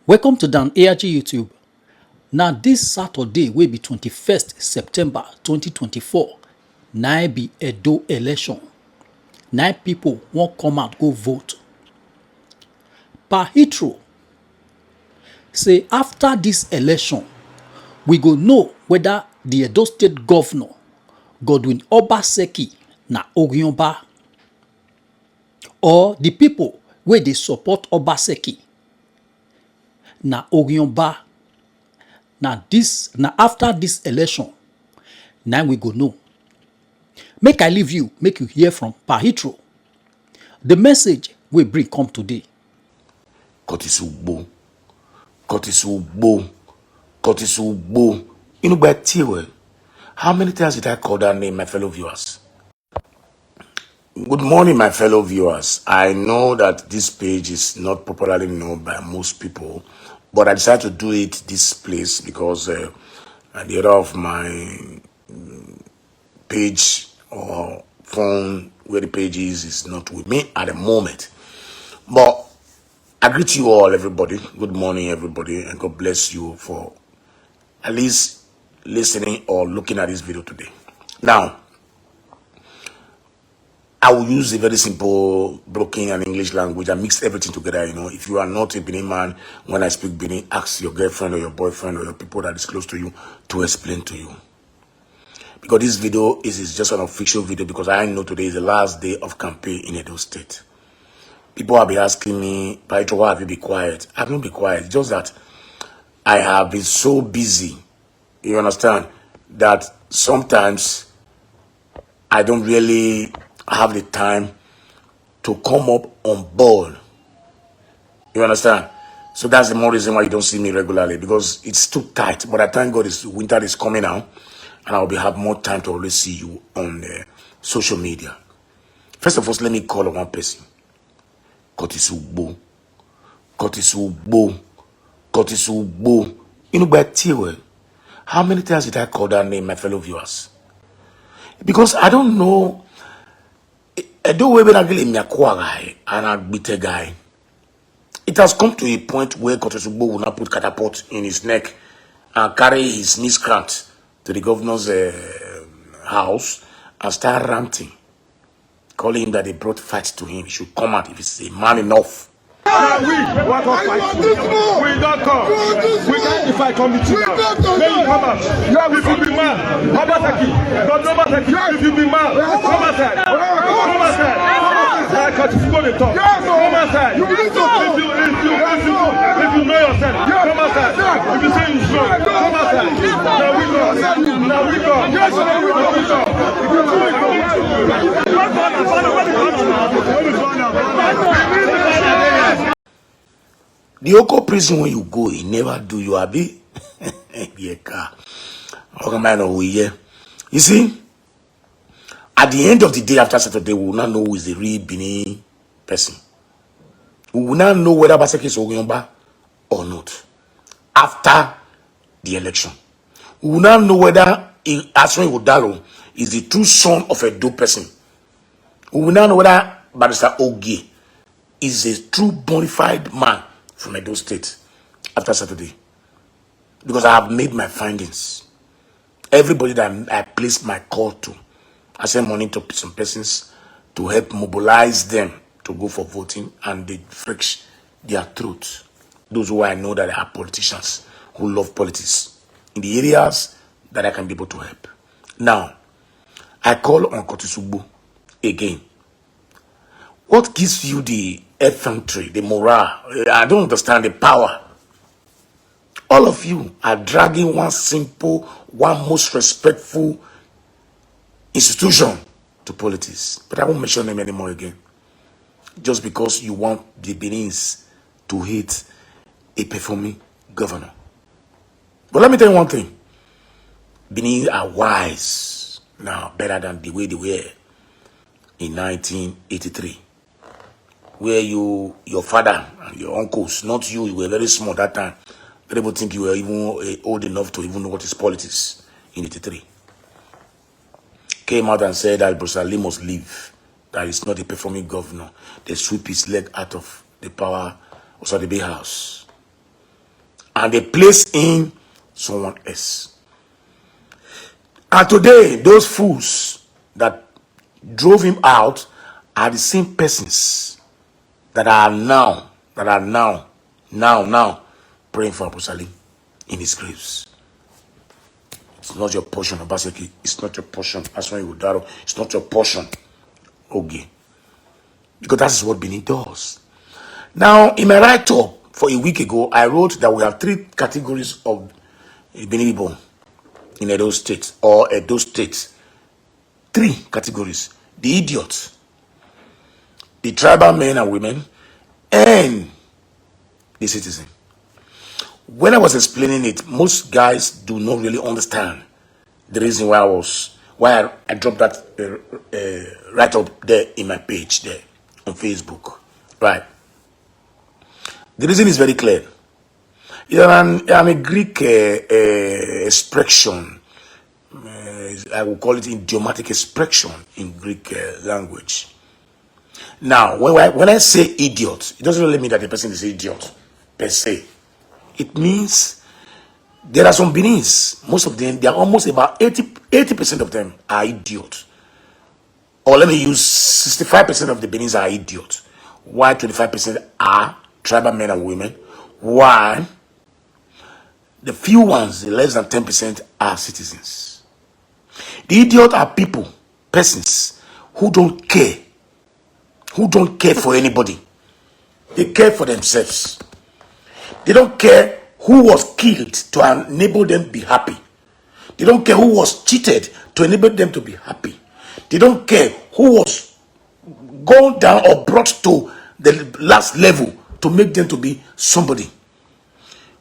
Welcome to Dan ARG YouTube. Now this Saturday will be 21st September 2024. Now be Edo election. Now people won't come out go vote. Per Hitro say after this election, we go know whether the Edo State Governor Godwin Obaseki na Ogyonba or the people where they support Obaseki na Ogyonba. Now after this election, now we go know. Make I leave you, make you hear from Per Hitro. The message we bring come today. Kotisugbo. You know, by Tiwe, how many times did I call that name, my fellow viewers? Good morning, my fellow viewers. I know that this page is not popularly known by most people, but I decided to do it this place because the other of my page or phone where the page is not with me at the moment. But I greet you all, everybody. Good morning, everybody, and God bless you for at least listening or looking at this video today. Now, I will use a very simple broken and English language and mix everything together. You know, if you are not a Benin man, when I speak Benin, ask your girlfriend or your boyfriend or your people that is close to you to explain to you. Because this video is just an official video because I know today is the last day of campaign in Edo State. People have been asking me, Paito, why have you been quiet? I have not been quiet. Just that I have been so busy, you understand, that sometimes I don't really have the time to come up on board. You understand? So that's the more reason why you don't see me regularly, because it's too tight. But I thank God winter is coming now, and I'll have more time to always see you on social media. First of all, let me call on one person. Kotisugbo. You know, by Tiwe, how many times did I call that name, my fellow viewers? Because I don't know. I don't know whether guy. It has come to a point where Kotisugbo will not put catapult in his neck and carry his miscreant to the governor's house and start ranting, calling him that they brought fight to him. He should come out if he's a man enough. We don't come. We can't if I come with you now. Then you come out. If you be man, Obaseki. But Obaseki, if you be man, come outside. Come outside. I can't go to talk. Come outside. If you know yourself, come outside. If you say you strong, come outside. Now we go. The Oko prison, when you go, he never do you abi. You see, at the end of the day after Saturday, we will not know who is the real Benin person. We will not know whether Baseki is Ogyonba or not. After the election, we will not know whether Aswan Odalo is the true son of a dope person. We will not know whether Barrister Ogie is a true bona fide man from Edo State after Saturday. Because I have made my findings. Everybody that I placed my call to, I sent money to some persons to help mobilize them to go for voting, and they friction their truth. Those who I know that are politicians who love politics in the areas that I can be able to help. Now, I call on Kotisugbo again. What gives you the effrontery, the morale? I don't understand the power. All of you are dragging one simple, one most respectful institution to politics. But I won't mention them anymore again. Just because you want the Benins to hate a performing governor. But let me tell you one thing. Benin are wise now, better than the way they were in 1983. Where your father and your uncles, not you were very small that time. People think you were even old enough to even know what is politics in 83. Came out and said that Brusali must leave. That is not a performing governor. They sweep his leg out of the power, also the big house. and they place in someone else. And today, those fools that drove him out are the same persons that are now praying for Abu Salim in his graves. It's not your portion, Obaseki. It's not your portion. Aswan Udaro. It's not your portion. Okay. Because that's what Benin does. Now, in my write-up for a week ago, I wrote that we have 3 categories of Benin people in Edo State or Edo State. 3 categories. The idiots, the tribal men and women, and the citizen. When I was explaining it, most guys do not really understand the reason why I dropped that right up there in my page there on Facebook. Right. The reason is very clear. I'm a Greek expression. I will call it idiomatic expression in Greek language. Now, when I say idiot, it doesn't really mean that the person is idiot per se. It means there are some Beninese, most of them, they are almost about 80% of them are idiots. Or let me use 65% of the Beninese are idiots. Why 25% are tribal men and women? Why the few ones, the less than 10%, are citizens. The idiot are people, persons who don't care for anybody. They care for themselves. They don't care who was killed to enable them to be happy. They don't care who was cheated to enable them to be happy. They don't care who was gone down or brought to the last level to make them to be somebody.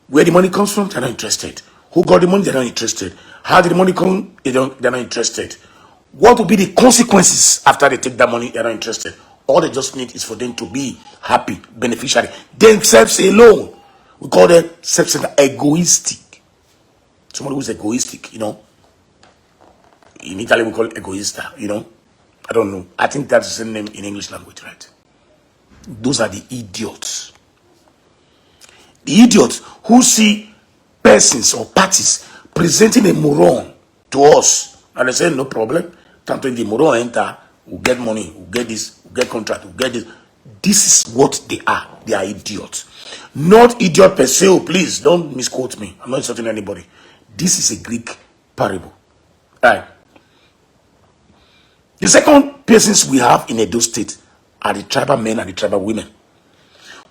Where the money comes from, they're not interested. Who got the money, they're not interested. How did the money come, they're not interested. What will be the consequences after they take that money, they're not interested. All they just need is for them to be happy, beneficiary. Themselves alone. We call them self-centered, egoistic. Somebody who's egoistic, In Italy, we call it egoista, I don't know. I think that's the same name in English language, right? Those are the idiots. The idiots who see persons or parties presenting a moron to us. And they say, no problem. Can't when the moron enter, we'll get money, we'll get this, we'll get contract, we'll get this. This is what they are. They are idiots. Not idiot per se. Please don't misquote me. I'm not insulting anybody. This is a Greek parable. Right. The second persons we have in Edo State are the tribal men and the tribal women.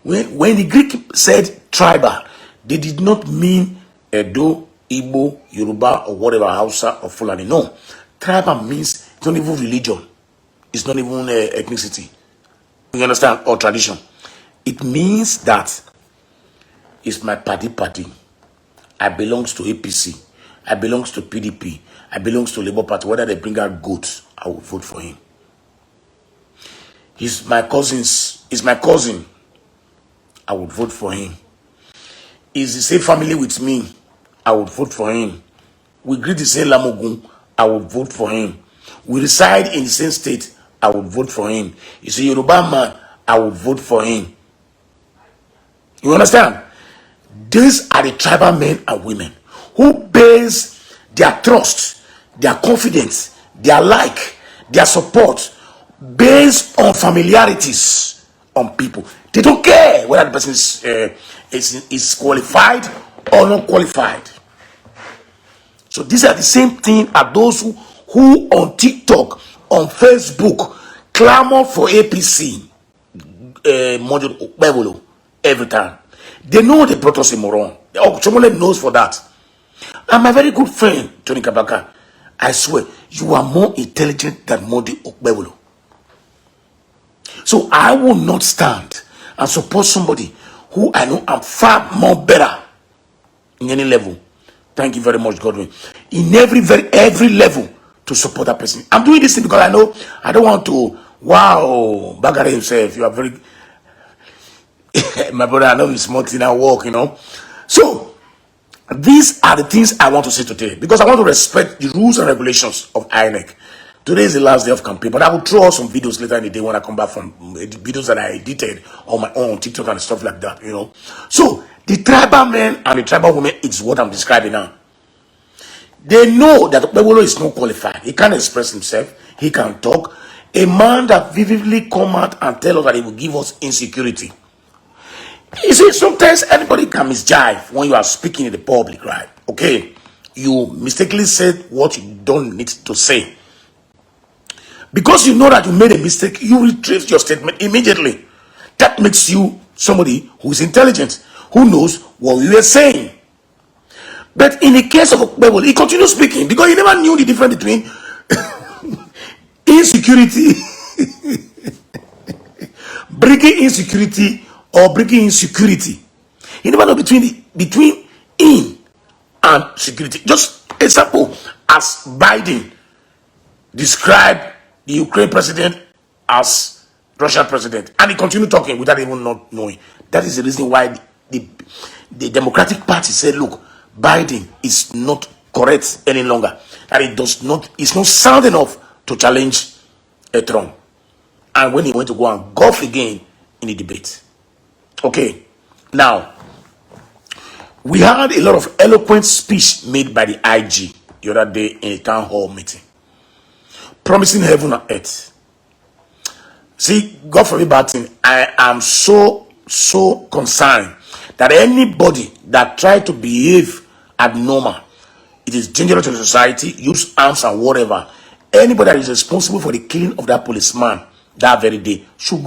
When the Greek said tribal, they did not mean Edo, Igbo, Yoruba, or whatever, Hausa or Fulani. No. Tribal means it's not even religion. It's not even ethnicity. You understand? Or tradition. It means that it's my party. I belongs to APC. I belongs to PDP. I belongs to Labour Party. Whether they bring out goats, I will vote for him. He's my cousin. I would vote for him. He's the same family with me. I would vote for him. We greet the same Lamogun. I would vote for him. We reside in the same state. I would vote for him. He's a Yoruba man. I would vote for him. You understand? These are the tribal men and women who base their trust, their confidence, their their support based on familiarities on people. They don't care whether the person is qualified or not qualified. So these are the same thing as those who on TikTok, on Facebook, clamor for APC module every time. They know they brought us a moron. Someone knows for that. And my very good friend, Tony Kabaka, I swear, you are more intelligent than Modi Okbewolo. So I will not stand and support somebody who I know I'm far more better in any level. Thank you very much, Godwin. In every level to support that person. I'm doing this thing because I know I don't want to, Bagare himself. You are very, my brother, I know he's smart in our work, So, these are the things I want to say today because I want to respect the rules and regulations of INEC. Today is the last day of campaign, but I will throw out some videos later in the day when I come back from videos that I edited on my own TikTok and stuff like that, So the tribal men and the tribal women is what I'm describing now. They know that Okpebolo is not qualified. He can't express himself. He can talk. A man that vividly come out and tell us that he will give us insecurity. You see, sometimes anybody can misjive when you are speaking in the public, right? Okay, you mistakenly said what you don't need to say. Because you know that you made a mistake, you retrace your statement immediately. That makes you somebody who is intelligent, who knows what you were saying. But in the case of Okpebolo, he continued speaking because he never knew the difference between insecurity, breaking insecurity, or breaking insecurity. He never know between in and security. Just example, as Biden described the Ukraine president as Russia president, and he continued talking without even not knowing. That is the reason why the Democratic Party said, look, Biden is not correct any longer, that it's not sound enough to challenge Trump. And when he went to go and golf again in the debate. Okay, now we had a lot of eloquent speech made by the IG the other day in a town hall meeting, promising heaven and earth. See, God forbid bad thing. I am so concerned that anybody that try to behave abnormal, it is dangerous to the society, use arms and whatever. Anybody that is responsible for the killing of that policeman that very day should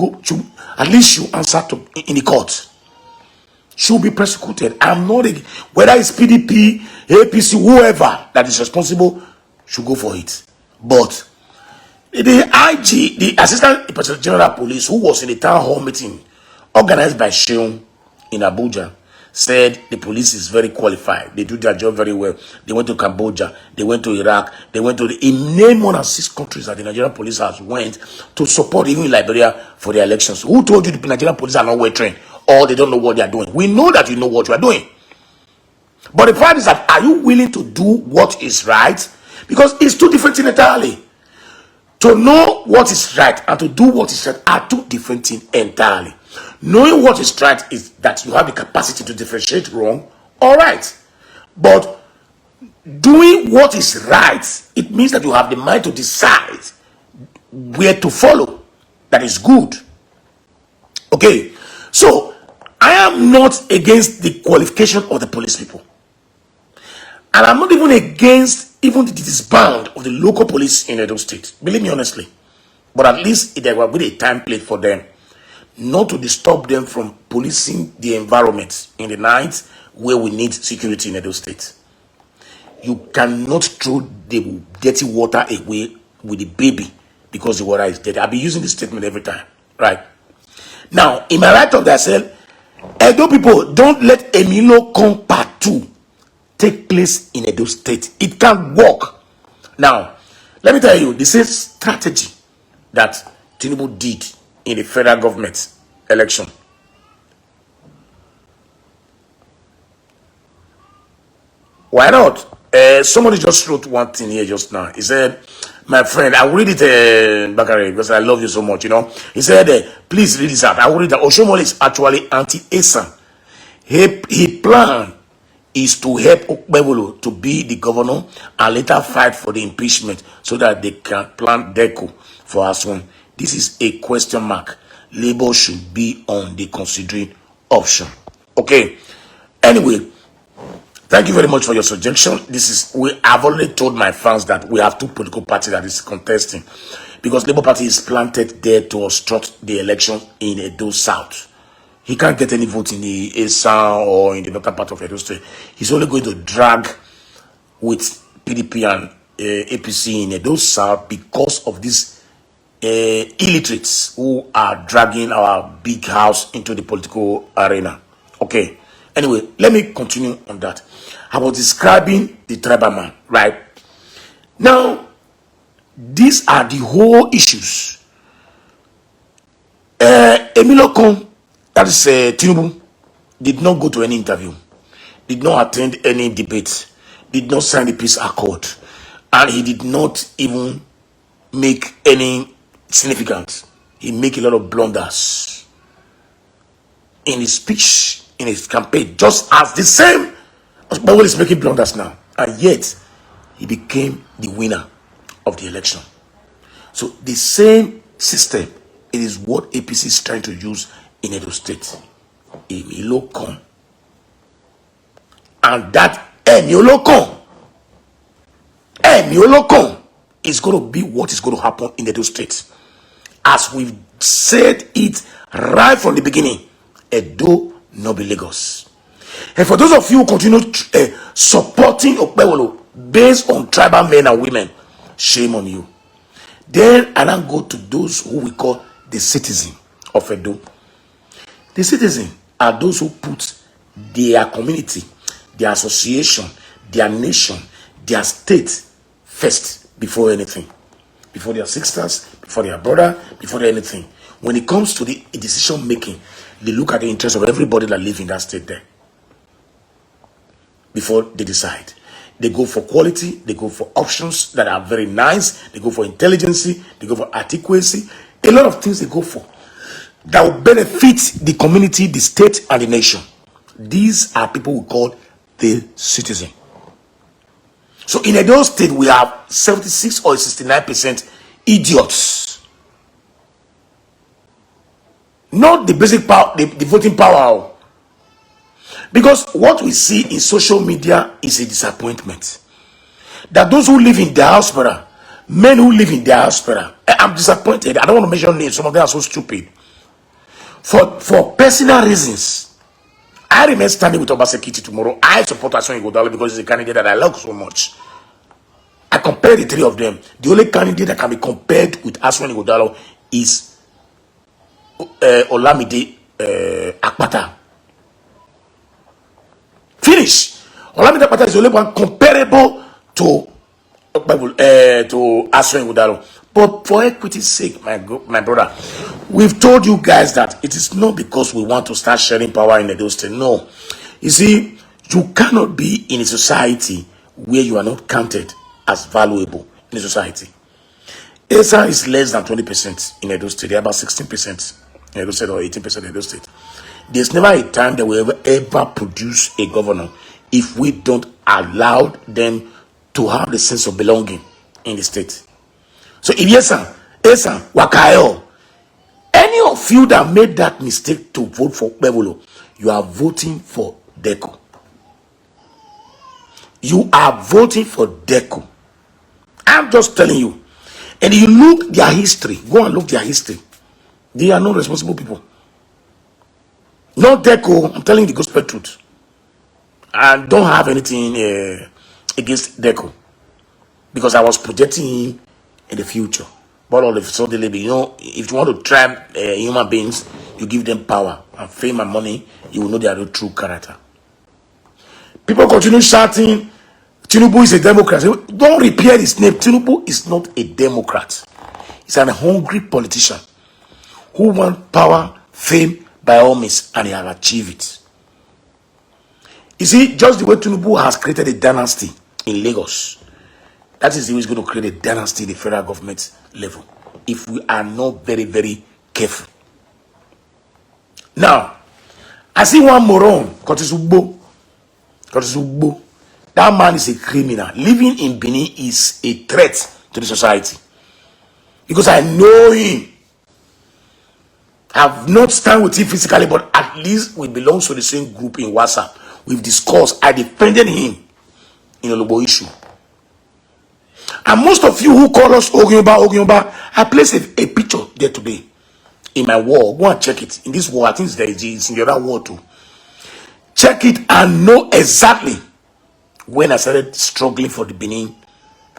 at least answer in the court. Should be prosecuted. I'm not whether it's PDP, APC, whoever that is responsible should go for it. But the IG, the Assistant Inspector General of Police, who was in the town hall meeting organized by Sheung in Abuja, said the police is very qualified. They do their job very well. They went to Cambodia, they went to Iraq, they went to in name more than 6 countries that the Nigerian police has went to support, even in Liberia, for the elections. Who told you the Nigerian police are not well trained or they don't know what they are doing? We know that you know what you are doing. But the point is that, are you willing to do what is right? Because it's two different things entirely. To know what is right and to do what is right are two different things entirely. Knowing what is right is that you have the capacity to differentiate wrong or right. But doing what is right, it means that you have the mind to decide where to follow. That is good. Okay, so I am not against the qualification of the police people. And I'm not even against even the disband of the local police in Edo State. Believe me honestly. But at least there will be a template for them not to disturb them from policing the environment in the night where we need security in Edo State. You cannot throw the dirty water away with the baby because the water is dirty. I'll be using this statement every time, right? Now, in my right of myself, Edo people, don't let Emilokon Part 2 take place in Edo State. It can't work. Now, let me tell you, the same strategy that Tinubu did in the federal government election. Why not? Somebody just wrote one thing here just now. He said, my friend, I will read it, Bakari, because I love you so much, He said, please read this out. I will read that. Oshomole is actually anti-Asa. He planned is to help Okpebolo to be the governor and later fight for the impeachment so that they can plant Deco for us one. This is a question mark. Labor should be on the considering option. Okay. Anyway, thank you very much for your suggestion. I've already told my fans that we have two political parties that is contesting because Labour Party is planted there to obstruct the election in Edo South. He can't get any vote in the Esan or in the northern part of Edo State. He's only going to drag with PDP and APC in Edo South because of these illiterates who are dragging our big house into the political arena. Okay. Anyway, let me continue on that. I was describing the tribal man, right? Now, these are the whole issues. Emilokon, that is Tinubu, did not go to any interview, did not attend any debate, did not sign the peace accord, and he did not even make any significant. He make a lot of blunders in his speech, in his campaign, just as the same Osbawale is making blunders now. And yet, he became the winner of the election. So the same system, it is what APC is trying to use in Edo State. Emilokon. And that Emilokon is going to be what is going to happen in Edo State. As we've said it right from the beginning, Edo, no be Lagos. And for those of you who continue supporting Okpebholo based on tribal men and women, shame on you. Then I now go to those who we call the citizen of Edo. The citizen are those who put their community, their association, their nation, their state first before anything. Before their sisters, before their brother, before anything. When it comes to the decision making, they look at the interest of everybody that lives in that state there. Before they decide. They go for quality, they go for options that are very nice, they go for intelligence, they go for adequacy. A lot of things they go for that will benefit the community, the state, and the nation. These are people we call the citizen. So in Edo State, we have 76 or 69% idiots. Not the basic power, the voting power. Because what we see in social media is a disappointment. That those who live in diaspora, men who live in diaspora, I'm disappointed. I don't want to mention names. Some of them are so stupid. For personal reasons, I remain standing with Obaseki tomorrow. I support Ason Ighodalo because he's a candidate that I love so much. I compare the three of them. The only candidate that can be compared with Ason Ighodalo is Olamide Akpata. Finish. Olamide Akpata is the only one comparable to Ason Ighodalo. But for equity's sake, my brother, we've told you guys that it is not because we want to start sharing power in Edo State. No. You see, you cannot be in a society where you are not counted as valuable in a society. ESA is less than 20% in Edo State. They're about 16% in Edo State or 18% in Edo State. There's never a time that we ever produce a governor if we don't allow them to have the sense of belonging in the state. So if Esa, Wakayo, any of you that made that mistake to vote for Okpebholo, you are voting for Deco. You are voting for Deco. I'm just telling you. And you look their history. Go and look their history. They are not responsible people. Not Deco. I'm telling you the gospel truth. I don't have anything against Deco. Because I was projecting him in the future. But all of a sudden, you know, if you want to trap human beings, you give them power and fame and money, you will know their true character. People continue shouting, Tinubu is a Democrat. Don't repair his name. Tinubu is not a Democrat. He's an hungry politician who wants power, fame, by all means, and he has achieved it. You see, just the way Tinubu has created a dynasty in Lagos, that is the way he's going to create a dynasty at the federal government level if we are not very, very careful. Now, I see one moron, Curtis Ugbo. That man is a criminal. Living in Benin is a threat to the society. Because I know him. I've not stand with him physically, but at least we belong to the same group in WhatsApp. We've discussed. I defended him in a Olobo issue. And most of you who call us Ogyoba, I placed a picture there today in my wall. Go and check it. In this wall, I think it's in the other wall too. Check it and know exactly when I started struggling for the Benin,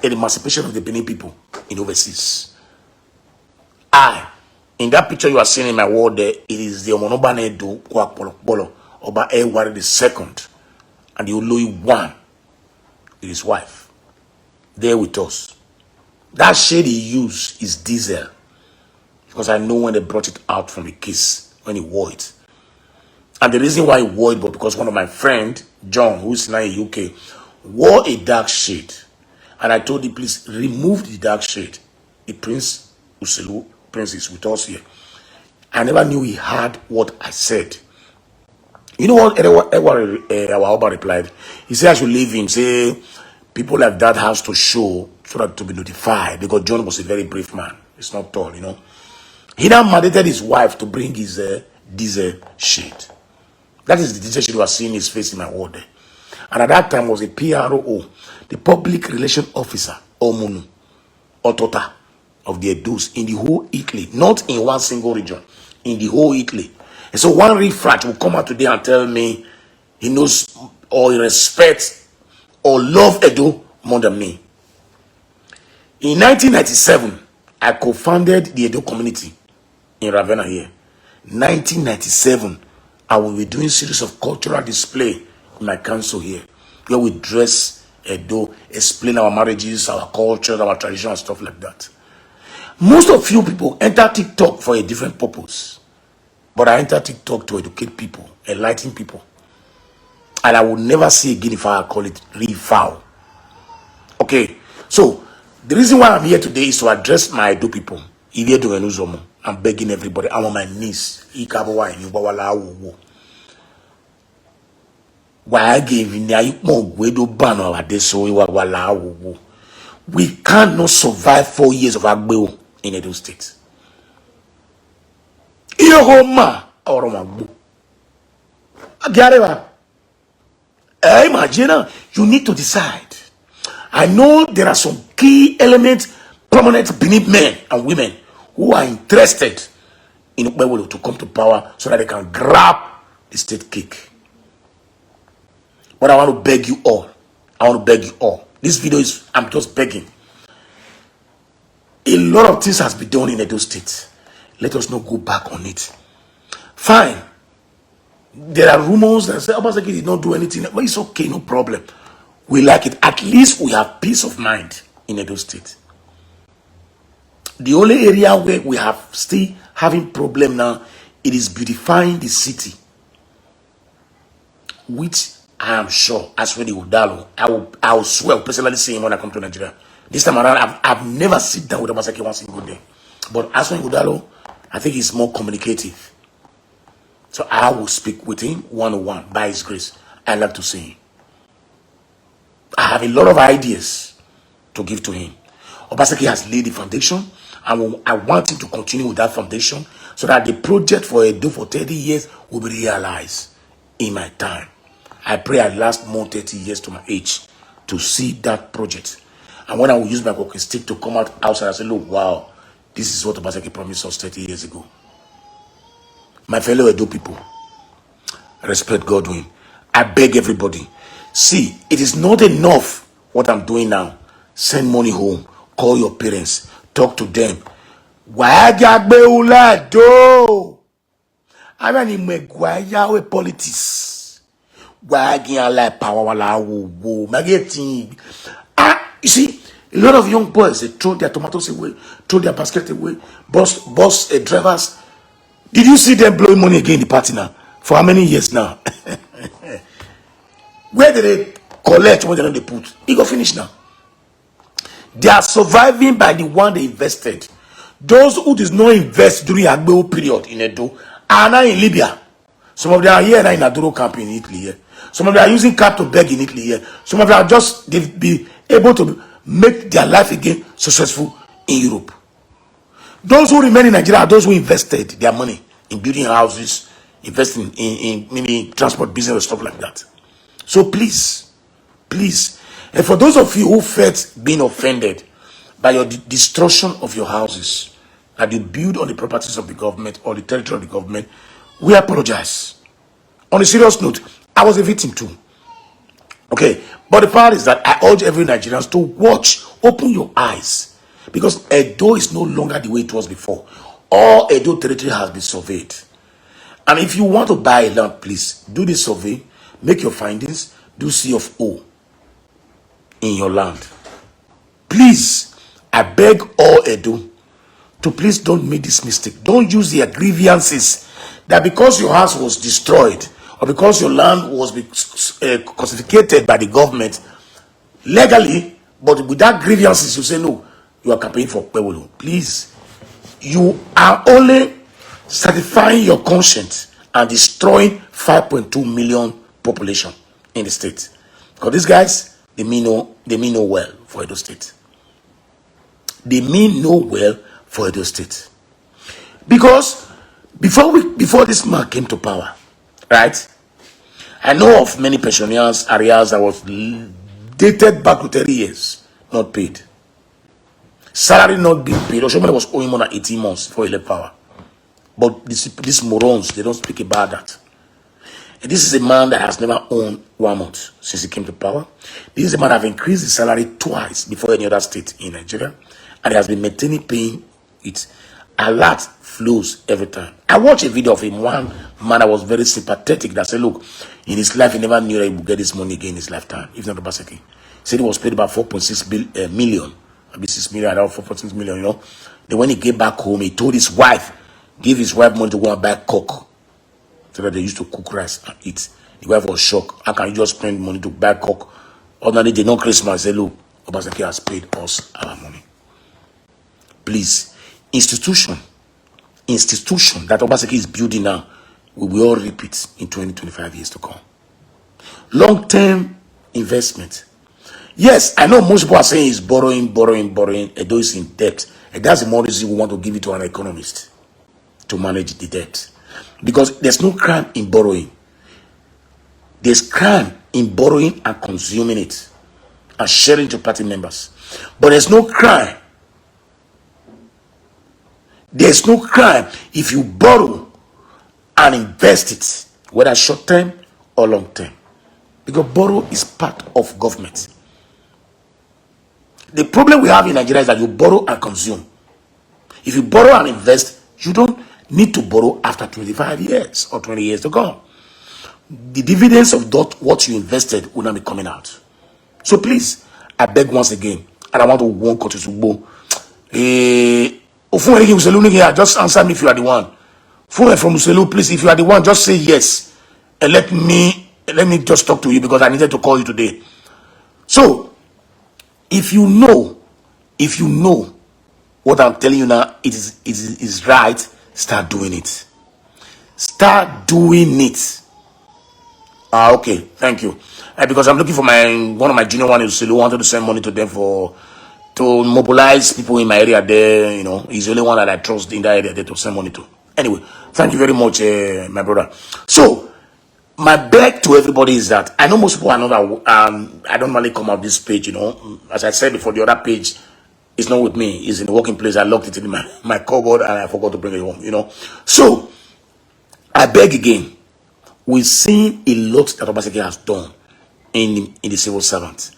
the emancipation of the Benin people in overseas. In that picture you are seeing in my wall there, it is the Omonoba Edo Kwakpolo, Oba Ewari II, and the Oloi one, his wife. There with us. That shade he used is diesel. Because I know when they brought it out from the case, when he wore it. And the reason why he wore it was because one of my friends, John, who's now in UK, wore a dark shade. And I told him, please remove the dark shade. the Prince Uselu, Prince is with us here. I never knew he heard what I said. You know what our Oba replied? He said I should leave him. Say people like that has to show so that to be notified, because John was a very brave man. It's not tall, you know. He now mandated his wife to bring his diesel shade. That is the diesel shade you are seeing his face in my ward. And at that time was a PRO, the public relation officer, Omunu, Otota of the Edus in the whole Italy, not in one single region, in the whole Italy. And so one refrat will come out today and tell me he knows or he respects or love Edo more than me. In 1997, I co-founded the Edo community in Ravenna here. 1997, I will be doing series of cultural display in my council here, where we dress Edo, explain our marriages, our culture, our tradition, and stuff like that. Most of you people enter TikTok for a different purpose, but I enter TikTok to educate people, enlighten people, and I will never see again if I call it real foul. Okay, so the reason why I'm here today is to address my Edo people. I'm begging everybody. I'm on my knees. We cannot survive 4 years of Agbeo in Edo State. Imagine, you need to decide. I know there are some key elements, prominent beneath men and women who are interested in Ukbewolo to come to power so that they can grab the state cake. But I want to beg you all. This video is, I'm just begging. A lot of things has been done in Edo State. Let us not go back on it. Fine. There are rumors that say Obaseki did not do anything, but it's okay, no problem. We like it. At least we have peace of mind in Edo State. The only area where we have still having problem now, it is beautifying the city, which I am sure, as for the Udalo, I will swear, I'll personally see him when I come to Nigeria. This time around, I've never sit down with Obaseki one single day. But as for Udalo, I think he's more communicative. So I will speak with him one-on-one by his grace. I love to see him. I have a lot of ideas to give to him. Obaseki has laid the foundation, and I want him to continue with that foundation so that the project for Edo for 30 years will be realized in my time. I pray I last more 30 years to my age to see that project. And when I will use my walking stick to come out outside, I say, look, wow, this is what Obaseki promised us 30 years ago. My fellow Edo people, respect Godwin. I beg everybody. See, it is not enough what I'm doing now. Send money home. Call your parents. Talk to them. Why do? I mean, why politics? Why like power? You see, a lot of young boys, they throw their tomatoes away, throw their basket away, bus drivers. Did you see them blowing money again in the party now? For how many years now? Where did they collect what they put? It got finished now. They are surviving by the one they invested. Those who did not invest during Agbeo period in Edo are now in Libya. Some of them are here now in Aduro camp in Italy here. Some of them are using cap to beg in Italy here. Some of them are just, they've been able to make their life again successful in Europe. Those who remain in Nigeria are those who invested their money in building houses, investing in maybe transport business and stuff like that. So please, and for those of you who felt being offended by your destruction of your houses that you build on the properties of the government or the territory of the government, we apologize. On a serious note, I was a victim too. Okay, but the part is that I urge every Nigerian to watch, open your eyes, because Edo is no longer the way it was before. All Edo territory has been surveyed. And if you want to buy a land, please do the survey, make your findings, do C of O in your land. Please, I beg all Edo to please don't make this mistake. Don't use their grievances that because your house was destroyed or because your land was confiscated by the government legally, but without grievances, you say no. You are campaigning for Pewolo. Please, you are only satisfying your conscience and destroying 5.2 million population in the state. Because these guys, they mean no well for Edo State. They mean no well for Edo State. Because before this man came to power, right? I know of many pensioners areas that was dated back to 30 years, not paid. Salary not being paid. Oshomole was owing more than 18 months before he left power. But these morons, they don't speak about that. And this is a man that has never owned 1 month since he came to power. This is a man that have increased his salary twice before any other state in Nigeria. And he has been maintaining paying it. A lot flows every time. I watched a video of him, one man that was very sympathetic that said, look, in his life, he never knew that he would get this money again in his lifetime, if not Obaseki. He said he was paid about 4.6 million, maybe 6 million, around 4.6 million, you know. Then when he came back home, he told his wife, give his wife money to go and buy coke. So that they used to cook rice and eat. The wife was shocked. How can you just spend money to buy coke? Ordinarily, they know Christmas. They say, look, Obaseki has paid us our money. Please, institution that Obaseki is building now, we will all reap it in 20-25 years to come. Long-term investment. Yes, I know most people are saying it's borrowing. Edo is in debt. And that's the more reason we want to give it to an economist to manage the debt. Because there's no crime in borrowing. There's crime in borrowing and consuming it and sharing to party members. But there's no crime. There's no crime if you borrow and invest it, whether short term or long term. Because borrow is part of government. The problem we have in Nigeria is that you borrow and consume. If you borrow and invest, you don't need to borrow after 25 years or 20 years to come. The dividends of what you invested will not be coming out. So please, I beg once again, and I want to warn Kotu Sugbo. Just answer me if you are the one. Phone from Muselu, please, if you are the one, just say yes. And let me just talk to you because I needed to call you today. So, if you know what I'm telling you now, it is right, start doing it. Start doing it. Okay, thank you. Because I'm looking for one of my junior ones who wanted to send money to them to mobilize people in my area there. You know, he's the only one that I trust in that area there to send money to. Anyway, thank you very much, my brother. So, my beg to everybody is that I know most people are not. I don't normally come out this page. You know, as I said before, the other page is not with me. It's in the working place. I locked it in my cupboard and I forgot to bring it home. You know, so I beg again. We've seen a lot that Obaseki has done in the civil servant.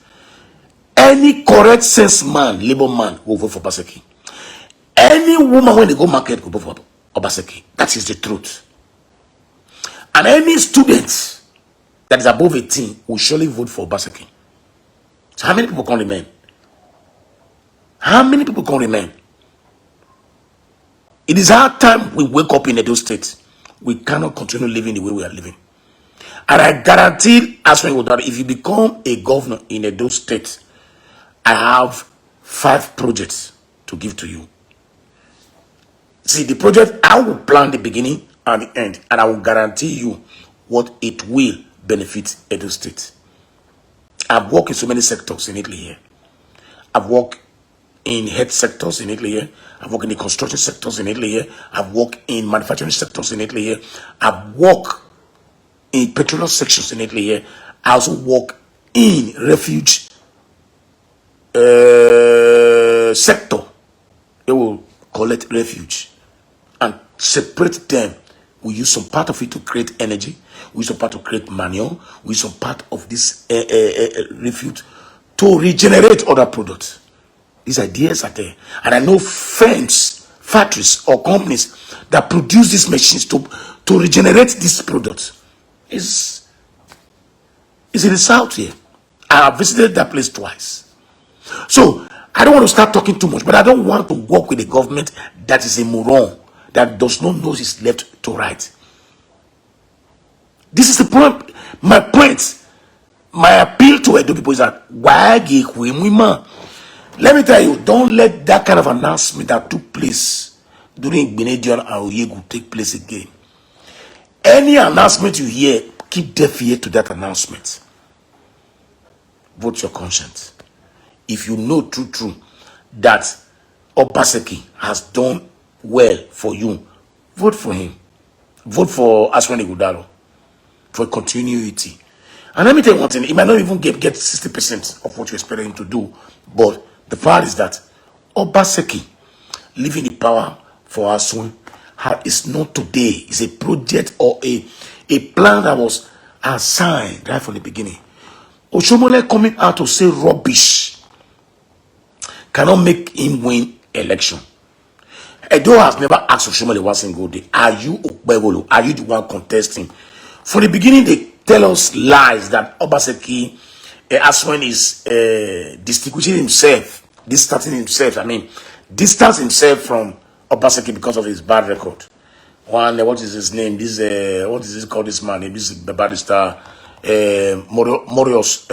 Any correct sense man, labor man, will vote for Obaseki. Any woman when they go market will vote for Obaseki. That is the truth. And any student that is above 18 will surely vote for Obaseki. So how many people can remain? How many people can remain? It is our time we wake up in Edo State. We cannot continue living the way we are living. And I guarantee, as well, that if you become a governor in Edo State, I have 5 projects to give to you. See, the project, I will plan the beginning and the end, and I will guarantee you what it will benefit Edo State. I've worked in so many sectors in Italy here. I've worked in health sectors in Italy here. I've worked in the construction sectors in Italy here. I've worked in manufacturing sectors in Italy here. I've worked in petroleum sections in Italy here. I also work in refuge sector. They will collect refuge and separate them. We use some part of it to create energy. We use some part to create manure. We use some part of this refuge to regenerate other products. These ideas are there. And I know firms, factories or companies that produce these machines to regenerate these products. Is in the south here. I have visited that place twice. So I don't want to start talking too much, but I don't want to work with a government that is a moron, that does not know its left to right. This is the point. My point, my appeal to Edo people is that why Let me tell you, don't let that kind of announcement that took place during Benedion and Oyegu take place again. Any announcement you hear, keep deaf ear to that announcement. Vote your conscience. If you know true that Obaseki has done well for you, vote for him. Vote for Aswani Gudaro for continuity. And let me tell you one thing, he might not even get 60% of what you expect him to do, but the fact is that Obaseki leaving the power for Aswani is not today. It's a project or a plan that was assigned right from the beginning. Oshomole coming out to say rubbish cannot make him win election. Edo has never asked Oshomole one single day, are you Okpebolo? Are you the one contesting? From the beginning, they tell us lies that Obaseki Aswan is distinguishing himself, distance himself from Obaseki because of his bad record. One, what is his name? This what is this called? This man? This is the barrister Luborius,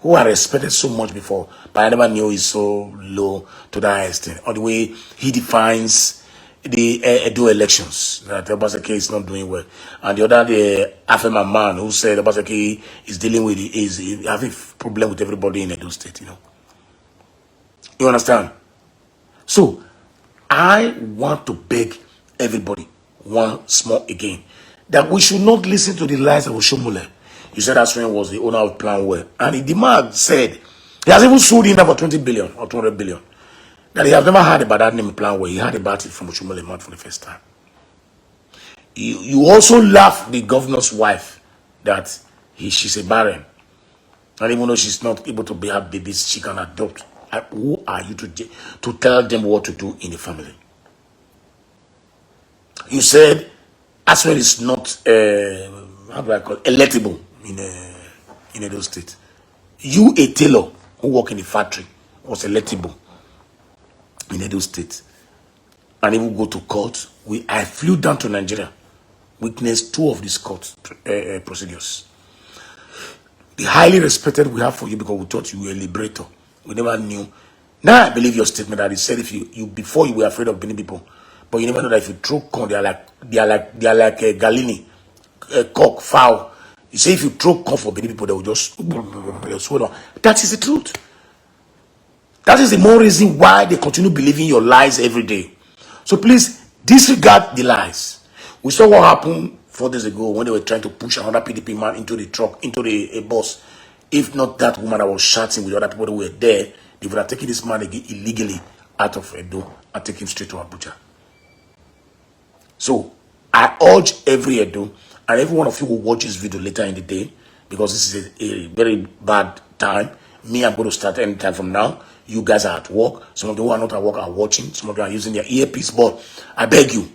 who I respected so much before, but I never knew he's so low to that extent. On the way he defines the Edo elections, that Obaseki is not doing well, and the other the Afema man who said Obaseki is dealing with is having problem with everybody in Edo State. You understand? So I want to beg everybody once small again that we should not listen to the lies of Oshomole. You said Aswin was the owner of Planwell, and the man said he has even sold in for 20 billion or 200 billion. That he has never heard about that name Planwell. He heard about it from Oshomole man for the first time. You also laugh the governor's wife that she's a barren, and even though she's not able to have babies, she can adopt. Who are you to tell them what to do in the family? You said Aswell is not how do I call it, electable in Edo State. You, a tailor who work in the factory, was electable in Edo State, and he will go to court. I flew down to Nigeria, witnessed 2 of these court procedures. The highly respected we have for you because we thought you were a liberator. We never knew. Now I believe your statement that he said if you before you were afraid of Benin people, but you never know that if you throw corn, they are like Galini, cock, fowl. You say if you throw corn for Benin people, they will just swallow. That is the truth. That is the more reason why they continue believing your lies every day. So please disregard the lies. We saw what happened 4 days ago when they were trying to push another PDP man into the truck, into a bus. If not that woman that was shouting with the other people who were there, they would have taken this man illegally out of Edo and taken him straight to Abuja. So I urge every Edo and every one of you who watch this video later in the day, because this is a very bad time. Me, I'm going to start anytime from now. You guys are at work. Some of you who are not at work are watching. Some of you are using their earpiece. But I beg you,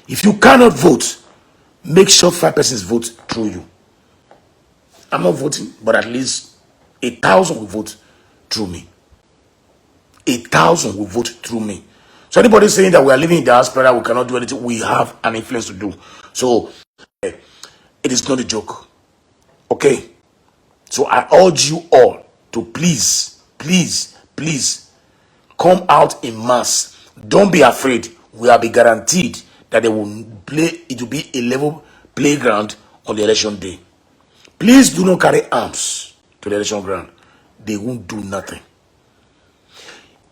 if you cannot vote, make sure 5 persons vote through you. I'm not voting, but at least 1,000 will vote through me. 1,000 will vote through me. So anybody saying that we are living in diaspora, we cannot do anything, we have an influence to do. So it is not a joke. Okay? So I urge you all to please come out in mass. Don't be afraid. We will be guaranteed that it will be a level playground on the election day. Please do not carry arms to the election ground. They won't do nothing.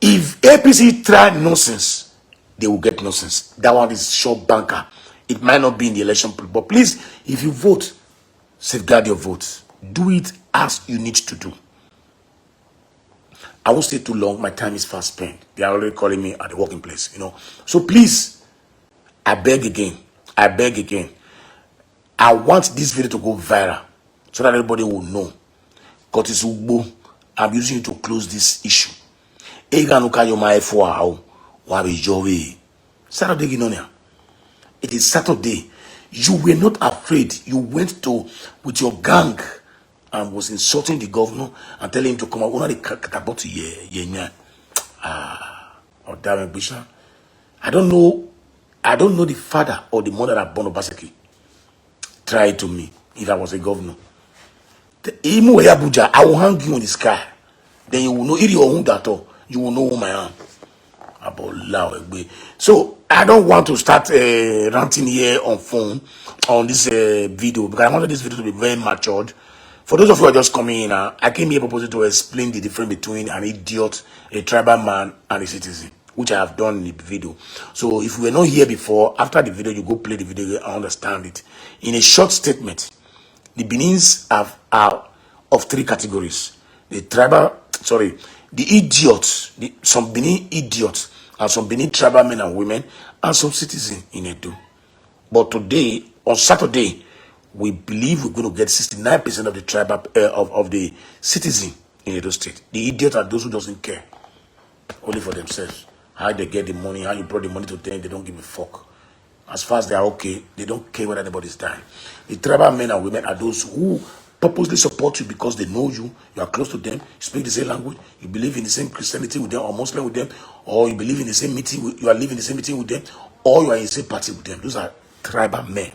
If APC try nonsense, they will get nonsense. That one is short banker. It might not be in the election, but please, if you vote, safeguard your votes. Do it as you need to do. I won't stay too long. My time is fast spent. They are already calling me at the working place, So please, I beg again. I want this video to go viral so that everybody will know. Curtis Ugbo, I'm using you to close this issue. Saturday, it is Saturday. You were not afraid. You went with your gang and was insulting the governor and telling him to come out. I don't know the father or the mother that born Obaseki. Try it to me if I was a governor. I will hang you in the sky. then you will know. If you own that, you will know who I am. So I don't want to start ranting here on phone on this video, because I wanted this video to be very matured. For those of you who are just coming in, I came here purposely to explain the difference between an idiot, a tribal man, and a citizen, which I have done in the video. So if you were not here before, after the video, you go play the video and understand it. In a short statement, the Benins are of three categories: the idiots, some Benin idiots, and some Benin tribal men and women, and some citizens in Edo. But today, on Saturday, we believe we're going to get 69% of the tribal of the citizen in Edo State. The idiots are those who doesn't care, only for themselves. How they get the money, how you brought the money to them, they don't give a fuck. As far as they are okay, they don't care whether anybody's dying. The tribal men and women are those who purposely support you because they know you, you are close to them, you speak the same language, you believe in the same Christianity with them or Muslim with them, or you believe in the same meeting, you are living the same meeting with them, or you are in the same party with them. Those are tribal men.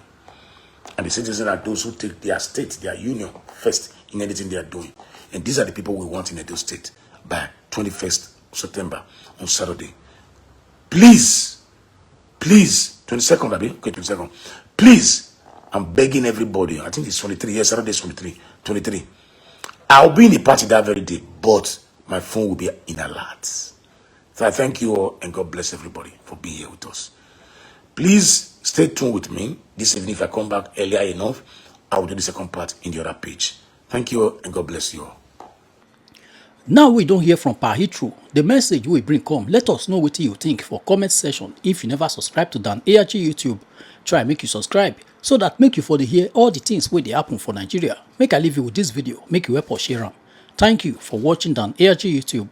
And the citizens are those who take their state, their union first in anything they are doing. And these are the people we want in Edo State by 21st September on Saturday. Please, 22nd, Abi? Okay, 22nd. Please, I'm begging everybody. I think it's 23. Yes, Saturday is 23. I'll be in the party that very day, but my phone will be in alert. So I thank you all, and God bless everybody for being here with us. Please stay tuned with me this evening. If I come back earlier enough, I will do the second part in the other page. Thank you all, and God bless you all. Now we don't hear from Pahitru. The message we bring come. Let us know what you think for comment section. If you never subscribe to Dan ARG YouTube, try make you subscribe so that make you for the hear all the things where they happen for Nigeria. Make I leave you with this video. Make you help us share them. Thank you for watching Dan ARG YouTube.